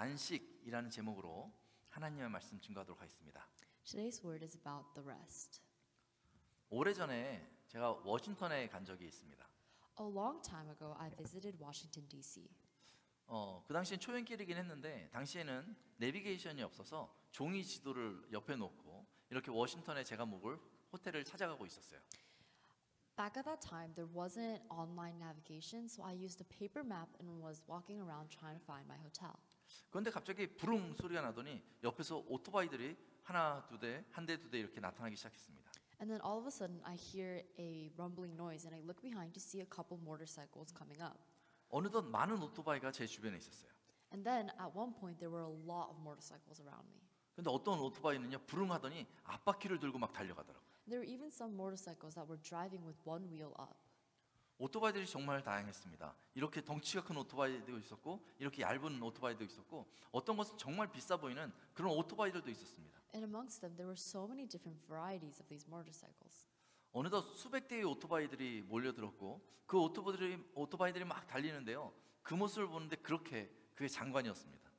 안식이라는 제목으로 하나님의 말씀 증거하도록 하겠습니다. Today's word is about the rest. 오래전에 제가 워싱턴에 간 적이 있습니다. A long time ago, I visited Washington, D.C. 그 당시엔 초행길이긴 했는데 당시에는 내비게이션이 없어서 종이 지도를 옆에 놓고 이렇게 워싱턴에 제가 묵을 호텔을 찾아가고 있었어요. Back at that time, there wasn't online navigation, so I used a paper map and was walking around trying to find my hotel. 그런데 갑자기 부릉 소리가 나더니 옆에서 오토바이들이 하나, 두 대, 한 대, 두 대 이렇게 나타나기 시작했습니다. And then all of a sudden, I hear a rumbling noise, and I look behind to see a couple motorcycles coming up. 어느덧 많은 오토바이가 제 주변에 있었어요. And then at one point, there were a lot of motorcycles around me. 근데 어떤 오토바이는요 부릉하더니 앞바퀴를 들고 막 달려가더라고요. There were even some motorcycles that were driving with one wheel up. 오토바이들이 정말 다양했습니다. 이렇게 덩치가 큰 오토바이도 있었고 이렇게 얇은 오토바이도 있었고 어떤 것은 정말 비싸 보이는 그런 오토바이들도 있었습니다. And amongst them, there were so many different varieties of these motorcycles. 어느덧 수백 대의 오토바이들이 몰려들었고 그 오토바이들이 막 달리는데요. 그 모습을 보는데 그게 장관이었습니다.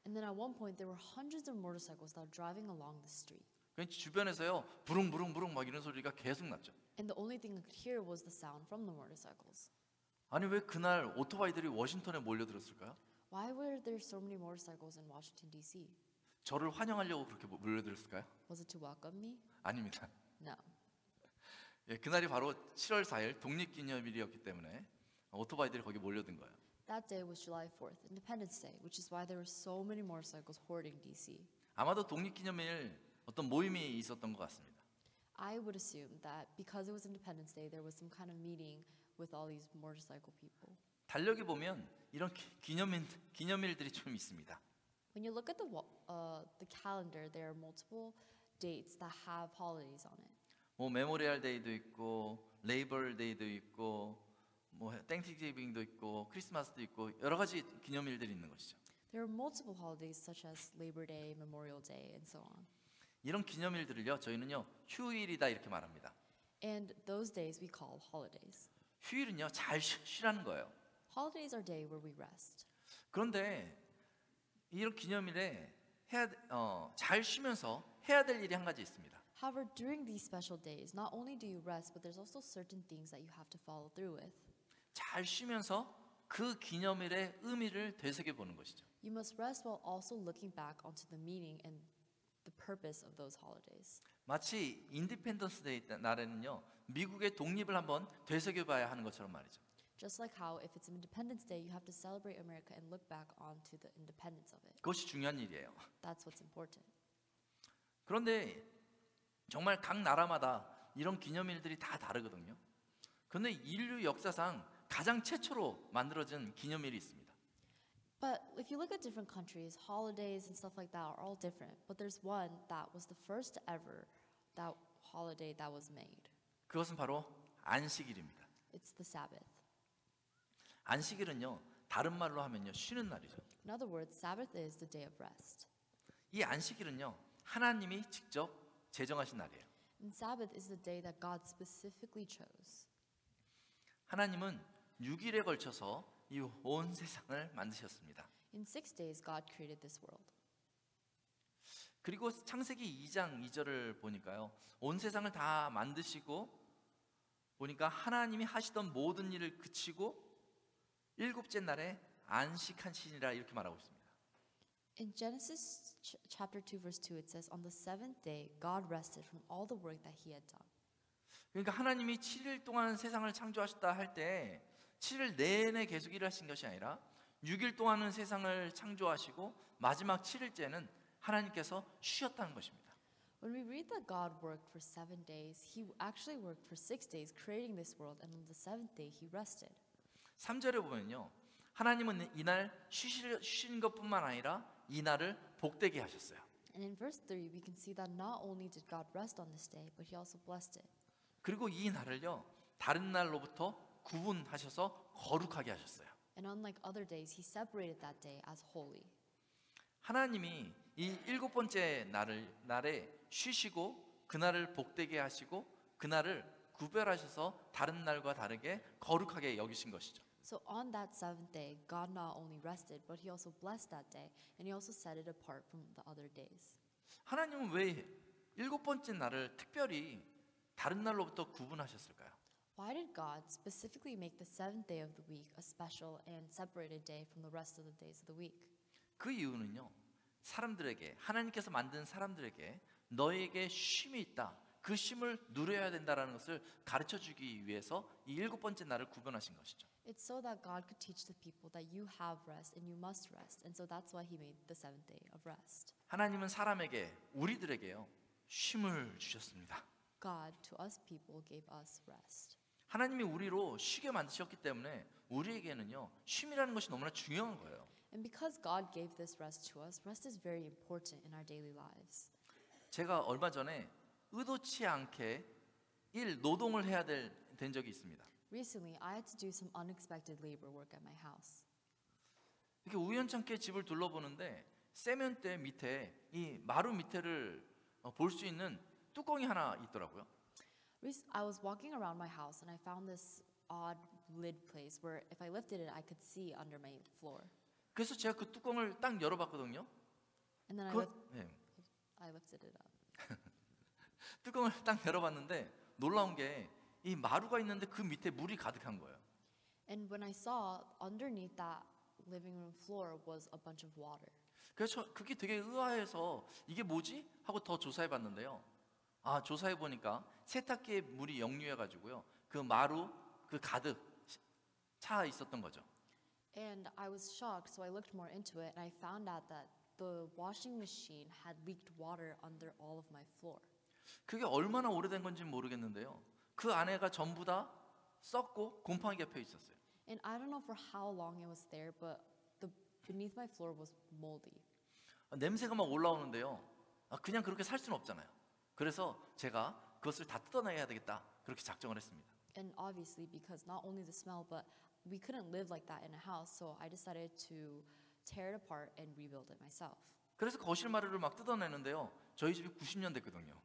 And then at one point, there were hundreds of motorcycles that were driving along the street. 그러니까 주변에서요 부릉부릉부릉 막 이런 소리가 계속 났죠. And the only thing I could hear was the sound from the motorcycles. 아니 왜 그날 오토바이들이 워싱턴에 몰려들었을까요? Why were there so many motorcycles in Washington, D.C.? 저를 환영하려고 그렇게 몰려들었을까요? Was it to welcome me? 아닙니다. No. 예, 그날이 바로 7월 4일 독립기념일이었기 때문에 오토바이들이 거기 몰려든 거예요. That day was July 4th, Independence Day, which is why there were so many motorcycles hoarding D.C. 아마도 독립기념일 어떤 모임이 있었던 것 같습니다. I would assume that because it was Independence Day, there was some kind of meeting with all these motorcycle people. 달력에 보면 이런 기념일들이 좀 있습니다. When you look at the calendar, there are multiple dates that have holidays on it. 뭐 메모리얼 데이도 있고 레이버 데이도 있고 뭐 땡스기빙도 있고 크리스마스도 있고 여러 가지 기념일들이 있는 것이죠. There are multiple holidays such as Labor Day, Memorial Day, and so on. 이런 기념일들을요 저희는요 휴일이다 이렇게 말합니다. And those days we call holidays. 휴일은요 잘 쉬라는 거예요. Holidays are day where we rest. 그런데 이런 기념일에 잘 쉬면서 해야 될 일이 한 가지 있습니다. However, during these special days, not only do you rest, but there's also certain things that you have to follow through with. 잘 쉬면서 그 기념일의 의미를 되새겨 보는 것이죠. You must rest while also looking back onto the meaning and the purpose of those holidays. 마치 인디펜던스 데이 날에는요 미국의 독립을 한번 되새겨 봐야 하는 것처럼 말이죠. Just like how if it's Independence Day, you have to celebrate America and look back onto the independence of it. 그것이 중요한 일이에요. That's what's important. 그런데 정말 각 나라마다 이런 기념일들이 다 다르거든요. 그런데 인류 역사상 가장 최초로 만들어진 기념일이 있습니다. But if you look at different countries, holidays and stuff like that are all different. But there's one that was the first ever that holiday that was made. 그것은 바로 안식일입니다. It's the Sabbath. 안식일은요 다른 말로 하면요 쉬는 날이죠. In other words, Sabbath is the day of rest. 이 안식일은요 하나님이 직접 제정하신 날이에요. And Sabbath is the day that God specifically chose. 하나님은 6일에 걸쳐서 이 온 세상을 만드셨습니다. In 6 days, God created this world. 그리고 창세기 2장 2절을 보니까요 온 세상을 다 만드시고 보니까 하나님이 하시던 모든 일을 그치고 일곱째 날에 안식하시니라 이렇게 말하고 있습니다. In Genesis chapter 2 verse 2 it says on the seventh day God rested from all the work that he had done. 그러니까 하나님이 7일 동안 세상을 창조하셨다 할 때 7일 내내 계속 일하신 것이 아니라 6일 동안은 세상을 창조하시고 마지막 7일째는 하나님께서 쉬었다는 것입니다. When we read that God worked for 7 days, he actually worked for 6 days creating this world and on the seventh day he rested. 3절에 보면요. 하나님은 이날 쉬신 것뿐만 아니라 이 날을 복되게 하셨어요. And in verse 3 we can see that not only did God rest on this day, but he also blessed it. 그리고 이 날을요. 다른 날로부터 구분하셔서 거룩하게 하셨어요. And unlike other days, he separated that day as holy. 하나님이 이 일곱 번째 날에 쉬시고 그날을 복되게 하시고 그날을 구별하셔서 다른 날과 다르게 거룩하게 여기신 것이죠. So on that seventh day, God not only rested, but he also blessed that day, and he also set it apart from the other days. 하나님은 왜 일곱 번째 날을 특별히 다른 날로부터 구분하셨을까요? Why did God specifically make the seventh day of the week a special and separated day from the rest of the days of the week? 그 이유는요, 사람들에게, 하나님께서 만든 사람들에게 너에게 쉼이 있다, 그 쉼을 누려야 된다라는 것을 가르쳐 주기 위해서 이 일곱 번째 날을 구분하신 것이죠. It's so that God could teach the people that you have rest and you must rest. And so that's why he made the seventh day of rest. 하나님은 사람에게, 우리들에게요, 쉼을 주셨습니다. God to us people gave us rest. 하나님이 우리로 쉬게 만드셨기 때문에 우리에게는요, 쉼이라는 것이 너무나 중요한 거예요. And because God gave this rest to us, rest is very important in our daily lives. 제가 얼마 전에 의도치 않게 노동을 해야 된 적이 있습니다. Recently, I had to do some unexpected labor work at my house. 이렇게 우연찮게 집을 둘러보는데 세면대 밑에 이 마루 밑에를 볼 수 있는 뚜껑이 하나 있더라고요. I was walking around my house and I found this odd lid place where if I lifted it, I could see under my floor. 그래서 제가 그 뚜껑을 딱 열어봤거든요. And then 네, I lifted it up. 뚜껑을 딱 열어봤는데 놀라운 게 이 마루가 있는데 그 밑에 물이 가득한 거예요. And when I saw underneath that living room floor was a bunch of water. 그래서 그게 되게 의아해서 이게 뭐지? 하고 더 조사해봤는데요. 아, 조사해보니까 세탁기에 물이 역류해가지고요, 그 마루 그 가득 차 있었던 거죠. And I was shocked, so I looked more into it and I found out that the washing machine had leaked water under all of my floor. 그게 얼마나 오래된 건지 모르겠는데요, 그 안에가 전부 다 썩고 곰팡이 겹쳐 있었어요. And I don't know for how long it was there, but beneath my floor was moldy. 냄새가 막 올라오는데요. 그냥 그렇게 살 수는 없잖아요. 그래서 제가 그것을 다 뜯어내야 되겠다, 그렇게 작정을 했습니다. And obviously, because not only the smell, but we couldn't live like that in a house, so I decided to tear it apart and rebuild it myself. 그래서 거실 마루를 막 뜯어내는데요, 저희 집이 90년 됐거든요.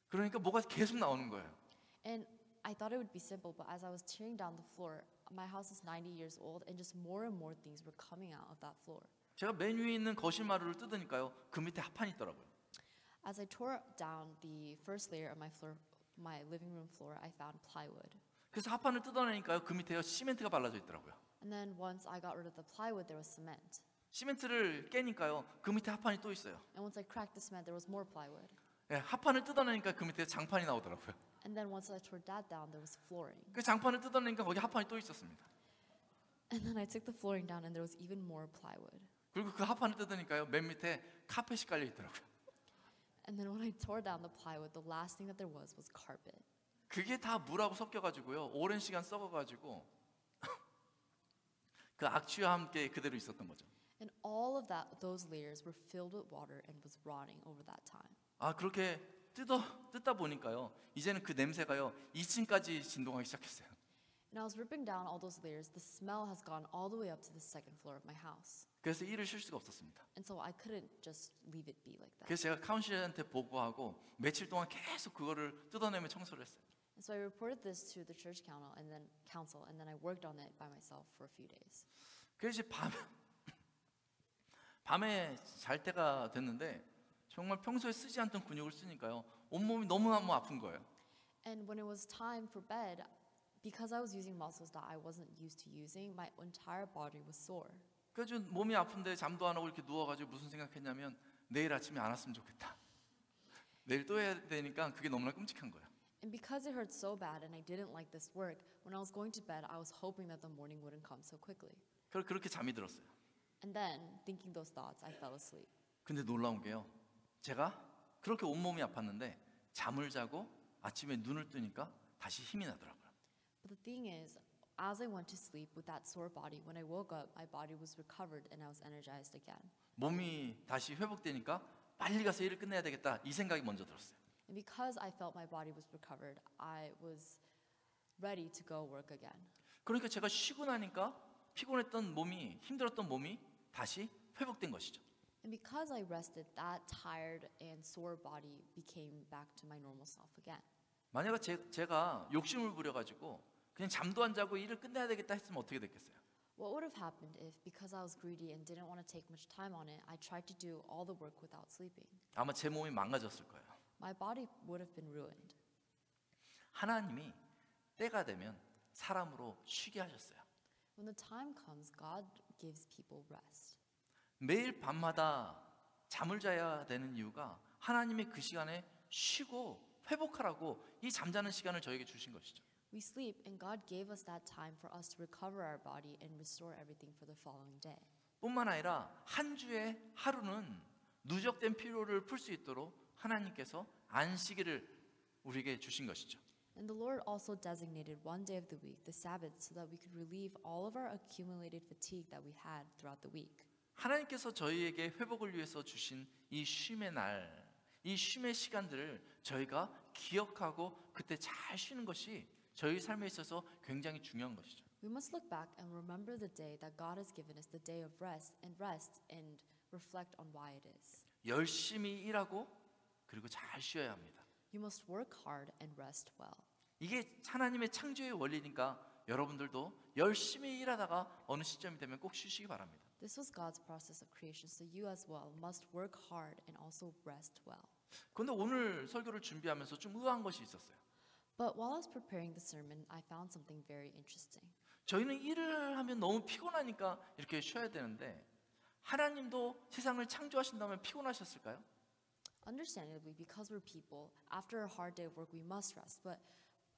그러니까 뭐가 계속 나오는 거예요. And I thought it would be simple, but as I was tearing down the floor, my house is 90 years old, and just more and more things were coming out of that floor. 제가 맨 위에 있는 거실 마루를 뜯으니까요, 그 밑에 합판이 있더라고요. As I tore down the first layer of my living room floor, I found plywood. 그래서 합판을 뜯어내니까요, 그 밑에요 시멘트가 발라져 있더라고요. And then once I got rid of the plywood, there was cement. 시멘트를 깨니까요, 그 밑에 합판이 또 있어요. And once I cracked the cement, there was more plywood. 예, 합판을 뜯어내니까 그 밑에 장판이 나오더라고요. And then once I tore that down, there was flooring. 그 장판을 뜯어내니까 거기 합판이 또 있었습니다. And then I took the flooring down, and there was even more plywood. 그리고 그 합판을 뜯으니까요, 맨 밑에 카펫이 깔려 있더라고요. And then when I tore down the plywood, the last thing that there was carpet. 그게 다 물하고 섞여가지고요, 오랜 시간 썩어가지고 그 악취와 함께 그대로 있었던 거죠. And all of those layers were filled with water and was rotting over that time. 그렇게 뜯다 보니까요, 이제는 그 냄새가요 2층까지 진동하기 시작했어요. And I was ripping down all those layers. The smell has gone all the way up to the second floor of my house. 그래서 일을 쉴 수가 없었습니다. And so I couldn't just leave it be like that. 그래서 제가 카운실한테 보고하고 며칠 동안 계속 그거를 뜯어내며 청소를 했어요. And so I reported this to the church council, and then I worked on it by myself for a few days. 그래서 이제 밤에 잘 때가 됐는데 정말 평소에 쓰지 않던 근육을 쓰니까요, 온몸이 너무너무 아픈 거예요. And when it was time for bed, because I was using muscles that I wasn't used to using, my entire body was sore. 그래서 몸이 아픈데 잠도 안 오고 이렇게 누워가지고 무슨 생각했냐면, 내일 아침에 안 왔으면 좋겠다. 내일 또 해야 되니까 그게 너무나 끔찍한 거예요. And because it hurt so bad and I didn't like this work, when I was going to bed, I was hoping that the morning wouldn't come so quickly. 그렇게 잠이 들었어요. And then, thinking those thoughts, I fell asleep. 근데 놀라운 게요, 제가 그렇게 온몸이 아팠는데 잠을 자고 아침에 눈을 뜨니까 다시 힘이 나더라고요. But the thing is, as I went to sleep with that sore body, when I woke up, my body was recovered and I was energized again. 몸이 다시 회복되니까 빨리 가서 일을 끝내야 되겠다, 이 생각이 먼저 들었어요. And because I felt my body was recovered, I was ready to go work again. 그러니까 제가 쉬고 나니까 피곤했던 몸이, 힘들었던 몸이 다시 회복된 것이죠. And because I rested, that tired and sore body became back to my normal self again. 만약에 제가 욕심을 부려가지고 그냥 잠도 안 자고 일을 끝내야 되겠다 했으면 어떻게 됐겠어요? What would have happened if, because I was greedy and didn't want to take much time on it, I tried to do all the work without sleeping? 아마 제 몸이 망가졌을 거예요. My body would have been ruined. 하나님이 때가 되면 사람으로 쉬게 하셨어요. When the time comes, God gives people rest. 매일 밤마다 잠을 자야 되는 이유가 하나님이 그 시간에 쉬고 회복하라고 이 잠자는 시간을 저에게 주신 것이죠. We sleep, and God gave us that time for us to recover our body and restore everything for the following day. 뿐만 아니라 한 주의 하루는 누적된 피로를 풀 수 있도록 하나님께서 안식일을 우리에게 주신 것이죠. And the Lord also designated one day of the week, the Sabbath, so that we could relieve all of our accumulated fatigue that we had throughout the week. 하나님께서 저희에게 회복을 위해서 주신 이 쉼의 날, 이 쉼의 시간들을 저희가 기억하고 그때 잘 쉬는 것이 저희 삶에 있어서 굉장히 중요한 것이죠. We must look back and remember the day that God has given us, the day of rest and reflect on why it is. 열심히 일하고 그리고 잘 쉬어야 합니다. You must work hard and rest well. 이게 하나님의 창조의 원리니까 여러분들도 열심히 일하다가 어느 시점이 되면 꼭 쉬시기 바랍니다. This was God's process of creation, so you as well must work hard and also rest well. 그런데 오늘 설교를 준비하면서 좀 의아한 것이 있었어요. But while I was preparing the sermon, I found something very interesting. 저희는 일을 하면 너무 피곤하니까 이렇게 쉬어야 되는데 하나님도 세상을 창조하신 다음에 피곤하셨을까요? Understandably, because we're people, after a hard day of work, we must rest. But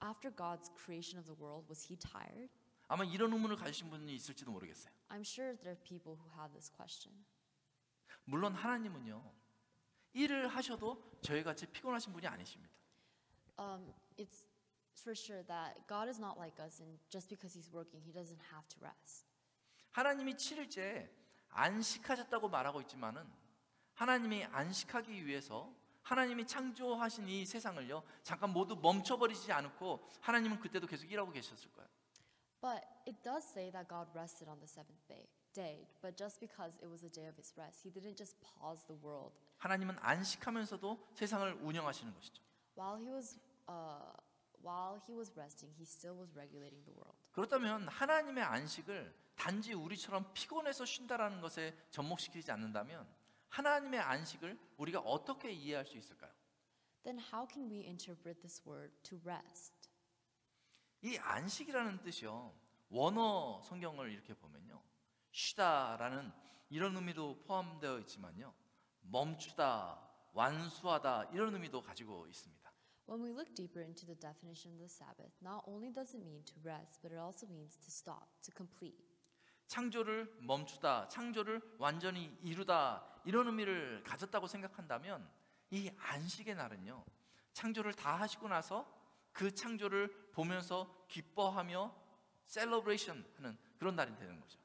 after God's creation of the world, was he tired? 아마 이런 의문을 가지신 분이 있을지도 모르겠어요. I'm sure there are people who have this question. 물론 하나님은요, 일을 하셔도 저희같이 피곤하신 분이 아니십니다. It's for sure that God is not like us, and just because he's working, he doesn't have to rest. 하나님이 7일째 안식하셨다고 말하고 있지만은 하나님이 안식하기 위해서 하나님이 창조하신 이 세상을요 잠깐 모두 멈춰버리지 않고 하나님은 그때도 계속 일하고 계셨을 거예요. But it does say that God rested on the seventh day. But just because it was a day of his rest, he didn't just pause the world. 하나님은 안식하면서도 세상을 운영하시는 것이죠. While he was resting, he still was regulating the world. 그렇다면 하나님의 안식을 단지 우리처럼 피곤해서 쉰다라는 것에 접목시키지 않는다면 하나님의 안식을 우리가 어떻게 이해할 수 있을까요? Then how can we interpret this word to rest? 이 안식이라는 뜻이요 원어 성경을 이렇게 보면요 쉬다라는 이런 의미도 포함되어 있지만요 멈추다, 완수하다 이런 의미도 가지고 있습니다. When we look deeper into the definition of the Sabbath, not only does it mean to rest, but it also means to stop, to complete. 창조를 멈추다, 창조를 완전히 이루다 이런 의미를 가졌다고 생각한다면 이 안식의 날은요 창조를 다 하시고 나서 그 창조를 보면서 기뻐하며 셀러브레이션 하는 그런 날이 되는 거죠.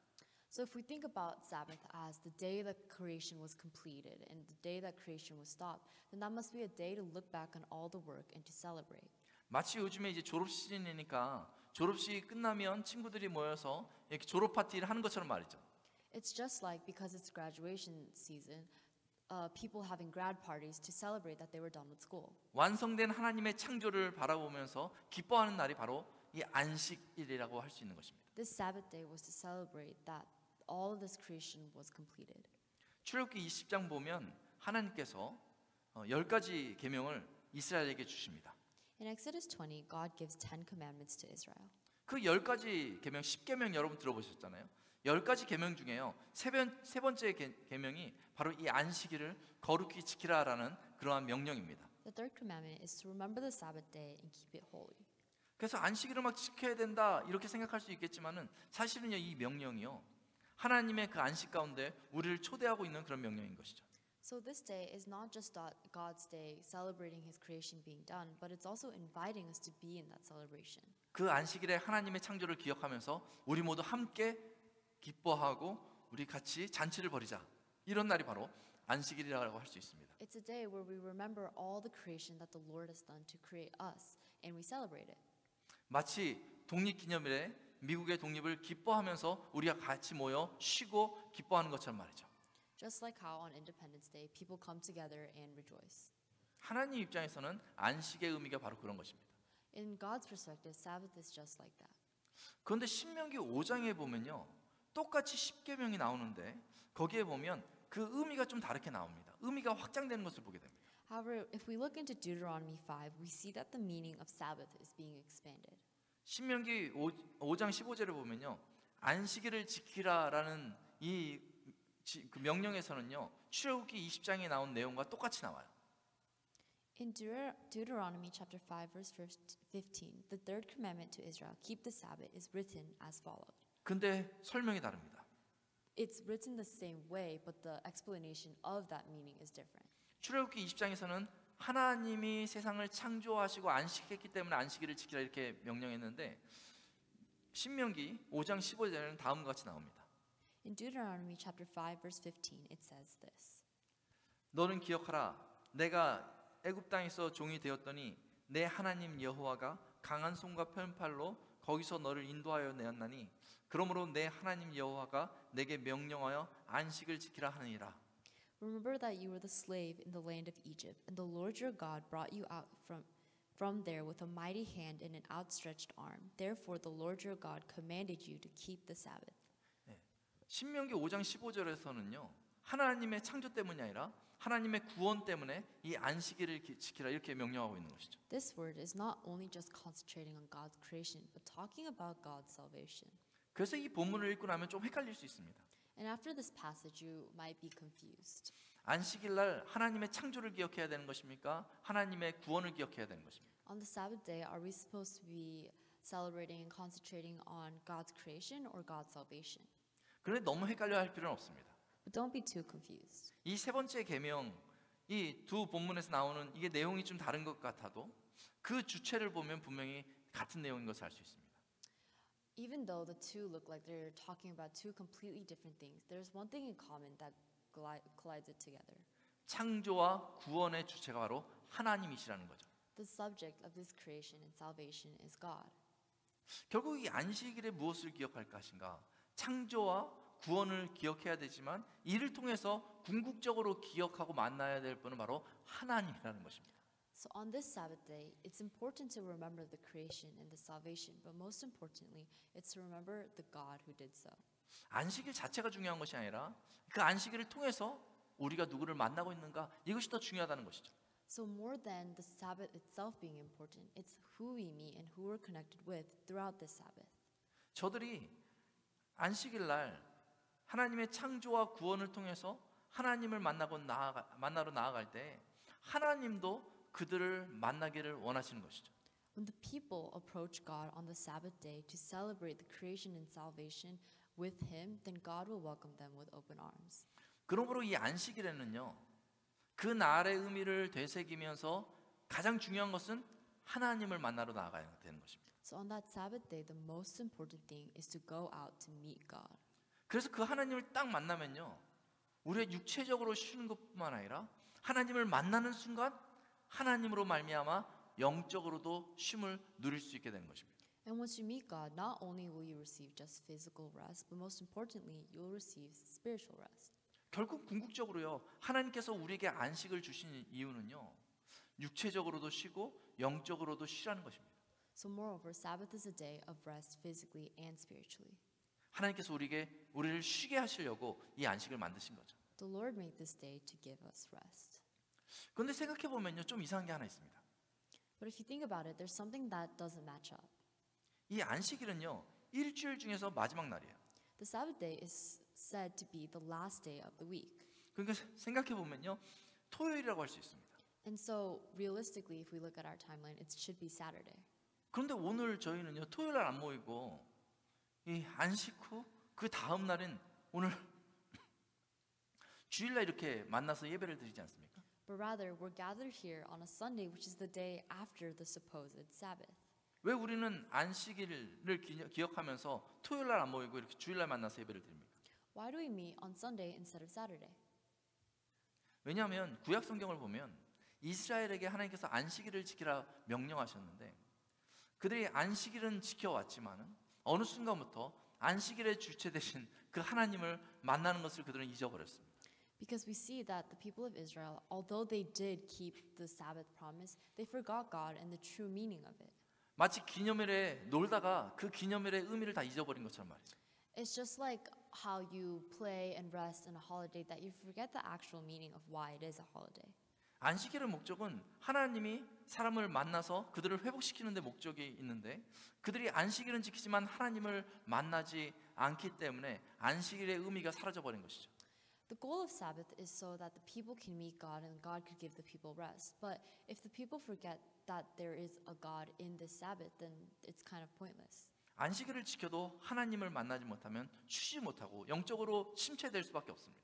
So if we think about Sabbath as the day that creation was completed and the day that creation was stopped, then that must be a day to look back on all the work and to celebrate. 마치 요즘에 이제 졸업 시즌이니까 졸업식이 끝나면 친구들이 모여서 이렇게 졸업 파티를 하는 것처럼 말이죠. It's just like because it's graduation season, people having grad parties to celebrate that they were done with school. 완성된 하나님의 창조를 바라보면서 기뻐하는 날이 바로 이 안식일이라고 할 수 있는 것입니다. This Sabbath day was to celebrate that all of this creation was completed. 출애굽기 20장 보면 하나님께서 10가지 계명을 이스라엘에게 주십니다. In Exodus 20, God gives 10 commandments to Israel. 그 10가지 계명, 10계명 여러분 들어보셨잖아요. 10가지 계명 중에요. 세 번째 계명이 바로 이 안식일을 거룩히 지키라라는 그러한 명령입니다. The third commandment is to remember the Sabbath day and keep it holy. 그래서 안식일을 막 지켜야 된다 이렇게 생각할 수 있겠지만은 사실은요 이 명령이요 하나님의 그 안식 가운데 우리를 초대하고 있는 그런 명령인 것이죠. So this day is not just God's day celebrating his creation being done, but it's also inviting us to be in that celebration. 그 안식일에 하나님의 창조를 기억하면서 우리 모두 함께 기뻐하고 우리 같이 잔치를 벌이자 이런 날이 바로 안식일이라고 할 수 있습니다. It's a day where we remember all the creation that the Lord has done to create us, and we celebrate it. 마치 독립기념일에 미국의 독립을 기뻐하면서 우리가 같이 모여 쉬고 기뻐하는 것처럼 말이죠. Just like how on Independence Day people come together and rejoice. 하나님 입장에서는 안식의 의미가 바로 그런 것입니다. In God's perspective, Sabbath is just like that. 그런데 신명기 5장에 보면요, 똑같이 십계명이 나오는데 거기에 보면 그 의미가 좀 다르게 나옵니다. 의미가 확장되는 것을 보게 됩니다. However, if we look into Deuteronomy 5, we see that the meaning of Sabbath is being expanded. 신명기 5장 15절에 보면요, 안식일을 지키라라는 그 명령에서는요, 출애굽기 20장에 나온 내용과 똑같이 나와요. In Deuteronomy chapter 5 verse 15, the third commandment to Israel, keep the Sabbath, is written as follows. 근데 설명이 다릅니다. It's written the same way, but the explanation of that meaning is different. 출애굽기 20장에서는 하나님이 세상을 창조하시고 안식했기 때문에 안식일을 지키라 이렇게 명령했는데 신명기 5장 15절에는 다음과 같이 나옵니다. In Deuteronomy chapter 5 verse 15, it says this. 너는 기억하라. 내가 애굽 땅에서 종이 되었더니 내 하나님 여호와가 강한 손과 편팔로 거기서 너를 인도하여 내었나니 그러므로 내 하나님 여호와가 내게 명령하여 안식을 지키라 하느니라. Remember that you were the slave in the land of Egypt, and the Lord your God brought you out from there with a mighty hand and an outstretched arm. Therefore the Lord your God commanded you to keep the Sabbath. 신명기 5장 15절에서는요, 하나님의 창조 때문이 아니라 하나님의 구원 때문에 이 안식일을 지키라 이렇게 명령하고 있는 것이죠. This word is not only just concentrating on God's creation, but talking about God's salvation. 그래서 이 본문을 읽고 나면 좀 헷갈릴 수 있습니다. And after this passage, you might be confused. 안식일 날 하나님의 창조를 기억해야 되는 것입니까? 하나님의 구원을 기억해야 되는 것입니까? On the Sabbath day, are we supposed to be celebrating and concentrating on God's creation or God's salvation? 그런데 너무 헷갈려 할 필요는 없습니다. But don't be too confused. 이 세 번째 계명, 이 두 본문에서 나오는 이게 내용이 좀 다른 것 같아도 그 주체를 보면 분명히 같은 내용인 것을 알 수 있습니다. Even though the two look like they're talking about two completely different things, there's one thing in common that collides it together. 창조와 구원의 주체가 바로 하나님이시라는 거죠. The subject of this creation and salvation is God. 결국 이 안식일에 무엇을 기억할 것인가? 창조와 구원을 기억해야 되지만 이를 통해서 궁극적으로 기억하고 만나야 될 분은 바로 하나님이라는 것입니다. So on this Sabbath day, it's important to remember the creation and the salvation, but most importantly, it's to remember the God who did so. 안식일 자체가 중요한 것이 아니라 그 안식일을 통해서 우리가 누구를 만나고 있는가 이것이 더 중요하다는 것이죠. So more than the Sabbath itself being important, it's who we meet and who we're connected with throughout this Sabbath. 저들이 안식일 날 하나님의 창조와 구원을 통해서 하나님을 만나러 나아갈 때 하나님도 그들을 만나기를 원하시는 것이죠. When the people approach God on the Sabbath day to celebrate the creation and salvation with Him, then God will welcome them with open arms. 그러므로 이 안식일에는요, 그 날의 의미를 되새기면서 가장 중요한 것은 하나님을 만나러 나아가야 되는 것입니다. So on that Sabbath day, the most important thing is to go out to meet God. 그래서 그 하나님을 딱 만나면요, 우리가 육체적으로 쉬는 것뿐만 아니라 하나님을 만나는 순간 하나님으로 말미암아 영적으로도 쉼을 누릴 수 있게 되는 것입니다. And once you meet God, not only will you receive just physical rest, but most importantly, you'll receive spiritual rest. 결국 궁극적으로요, 하나님께서 우리에게 안식을 주신 이유는요, 육체적으로도 쉬고 영적으로도 쉬라는 것입니다. So moreover, Sabbath is a day of rest physically and spiritually. 하나님께서 우리를 쉬게 하시려고 이 안식을 만드신 거죠. The Lord made this day to give us rest. 그런데 생각해 보면요, 좀 이상한 게 하나 있습니다. But if you think about it, there's something that doesn't match up. 이 안식일은요, 일주일 중에서 마지막 날이에요. The Sabbath day is said to be the last day of the week. 그러니까 생각해 보면요, 토요일이라고 할 수 있습니다. And so realistically, if we look at our timeline, it should be Saturday. 그런데 오늘 저희는요, 토요일 날 안 모이고 이 안식 후 그 다음 날은 오늘 주일날 이렇게 만나서 예배를 드리지 않습니까? But rather, we're gathered here on a Sunday, which is the day after the supposed Sabbath. 왜 우리는 안식일을 기억하면서 토요일 날 안 모이고 이렇게 주일날 만나서 예배를 드립니까? Why do we meet on Sunday instead of Saturday? 왜냐하면 구약 성경을 보면 이스라엘에게 하나님께서 안식일을 지키라 명령하셨는데 그들이 안식일은 지켜왔지만은 어느 순간부터 안식일의 주체 되신 그 하나님을 만나는 것을 그들은 잊어버렸습니다. Because we see that the people of Israel, although they did keep the Sabbath promise, they forgot God and the true meaning of it. 마치 기념일에 놀다가 그 기념일의 의미를 다 잊어버린 것처럼 말이죠. It's just like how you play and rest in a holiday that you forget the actual meaning of why it is a holiday. 안식일의 목적은 하나님이 사람을 만나서 그들을 회복시키는 데 목적이 있는데 그들이 안식일은 지키지만 하나님을 만나지 않기 때문에 안식일의 의미가 사라져 버린 것이죠. The goal of Sabbath is so that the people can meet God and God could give the people rest. But if the people forget that there is a God in this Sabbath, then it's kind of pointless. 안식일을 지켜도 하나님을 만나지 못하면 쉬지 못하고 영적으로 침체될 수밖에 없습니다.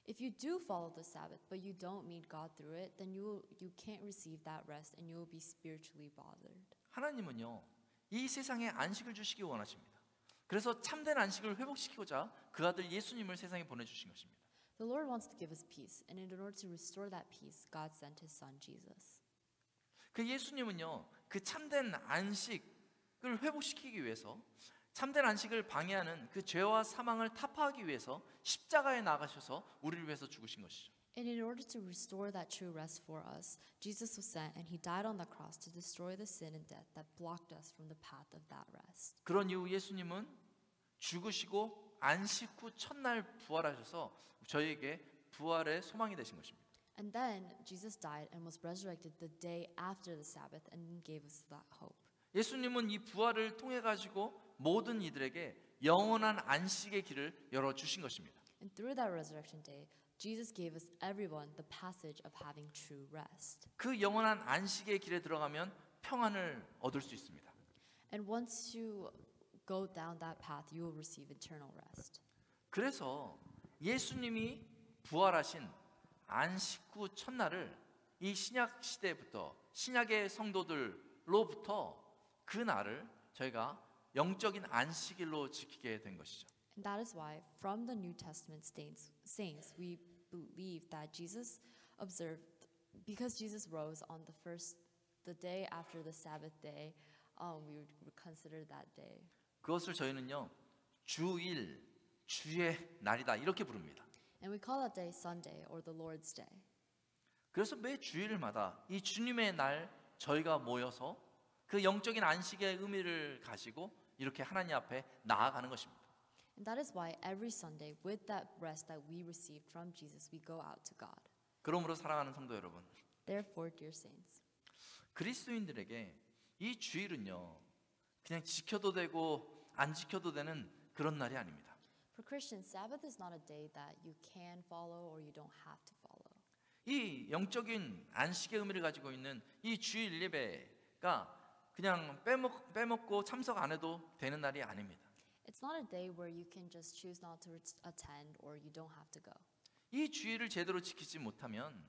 If you do follow the Sabbath, but you don't meet God through it, then you can't receive that rest and you will be spiritually bothered. 하나님은요, 이 세상에 안식을 주시기 원하십니다. 그래서 참된 안식을 회복시키고자 그 아들 예수님을 세상에 보내주신 것입니다. The Lord wants to give us peace, and in order to restore that peace, God sent His Son Jesus. 그 예수님은요, 그 참된 안식을 회복시키기 위해서 참된 안식을 방해하는 그 죄와 사망을 타파하기 위해서 십자가에 나가셔서 우리를 위해서 죽으신 것이죠. And in order to restore that true rest for us, Jesus was sent and He died on the cross to destroy the sin and death that blocked us from the path of that rest. 그런 이후 예수님은 죽으시고 안식 후 첫날 부활하셔서 저희에게 부활의 소망이 되신 것입니다. And then Jesus died and was resurrected the day after the Sabbath and gave us that hope. 예수님은 이 부활을 통해 가지고 모든 이들에게 영원한 안식의 길을 열어 주신 것입니다. And through that resurrection day, Jesus gave us everyone the passage of having true rest. 그 영원한 안식의 길에 들어가면 평안을 얻을 수 있습니다. And once you go down that path, you will receive eternal rest. 그래서 예수님이 부활하신 안식 후 첫날을 이 신약 시대부터 신약의 성도들로부터 그 날을 저희가 영적인 안식일로 지키게 된 것이죠. And that is why, from the New Testament saints, we believe that Jesus observed, because Jesus rose on the day after the Sabbath day, we would consider that day. 그것을 저희는요 주일, 주의 날이다 이렇게 부릅니다. And we call that day Sunday or the Lord's Day. 그래서 매 주일마다 이 주님의 날 저희가 모여서 그 영적인 안식의 의미를 가지고 이렇게 하나님 앞에 나아가는 것입니다. And that is why every Sunday, with that rest that we received from Jesus, we go out to God. 그러므로 사랑하는 성도 여러분, Therefore, dear saints, 그리스도인들에게 이 주일은요 그냥 지켜도 되고 안 지켜도 되는 그런 날이 아닙니다. for Christians, Sabbath is not a day that you can follow or you don't have to follow. 이 영적인 안식의 의미를 가지고 있는 이 주일 예배가 그냥 빼먹고 참석 안 해도 되는 날이 아닙니다. It's not a day where you can just choose not to attend or you don't have to go. 이 주일을 제대로 지키지 못하면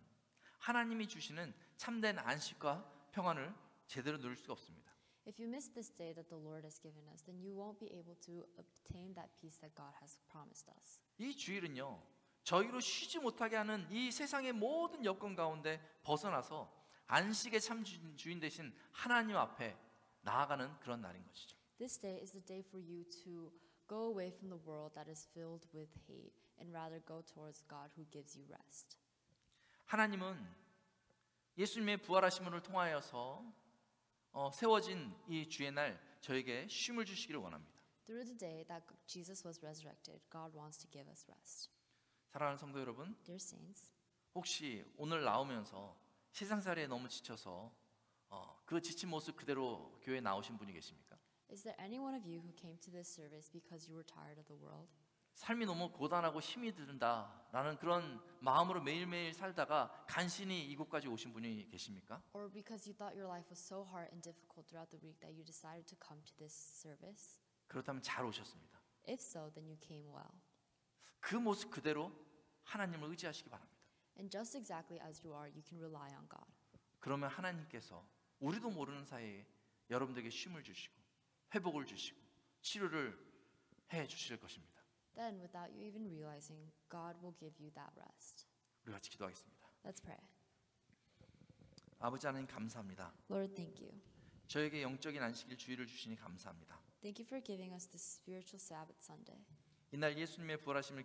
하나님이 주시는 참된 안식과 평안을 제대로 누릴 수가 없습니다. If you miss this day that the Lord has given us, then you won't be able to obtain that peace that God has promised us. 이 주일은요 저희로 쉬지 못하게 하는 이 세상의 모든 여건 가운데 벗어나서 안식의 참 주인 되신 하나님 앞에 나아가는 그런 날인 것이죠. This day is the day for you to go away from the world that is filled with hate and rather go towards God who gives you rest. 하나님은 예수님의 부활하심을 통하여서 세워진 이 주의 날 저에게 쉼을 주시기를 원합니다. Through the day that Jesus was resurrected, God wants to give us rest. 사랑하는 성도 여러분, Dear saints, 혹시 오늘 나오면서 세상살이에 너무 지쳐서 그 지친 모습 그대로 교회에 나오신 분이 계십니까? is there any one of you who came to this service because you were tired of the world? 삶이 너무 고단하고 힘이 든다라는 그런 마음으로 매일매일 살다가 간신히 이곳까지 오신 분이 계십니까? Or because you thought your life was so hard and difficult throughout the week that you decided to come to this service? 그렇다면 잘 오셨습니다. If so, then you came well. 그 모습 그대로 하나님을 의지하시기 바랍니다. And just exactly as you are, you can rely on God. 그러면 하나님께서 우리도 모르는 사이에 여러분들에게 쉼을 주시고 회복을 주시고 치료를 해 주실 것입니다. Then, without you even realizing, God will give you that rest. 우리 같이 기도하겠습니다. Let's pray. 아버지 하나님 감사합니다. Lord, thank you. 저에게 영적인 안식일 주일을 주시니 감사합니다. Thank you for giving us this spiritual Sabbath Sunday. 이날 예수님의 부활하심을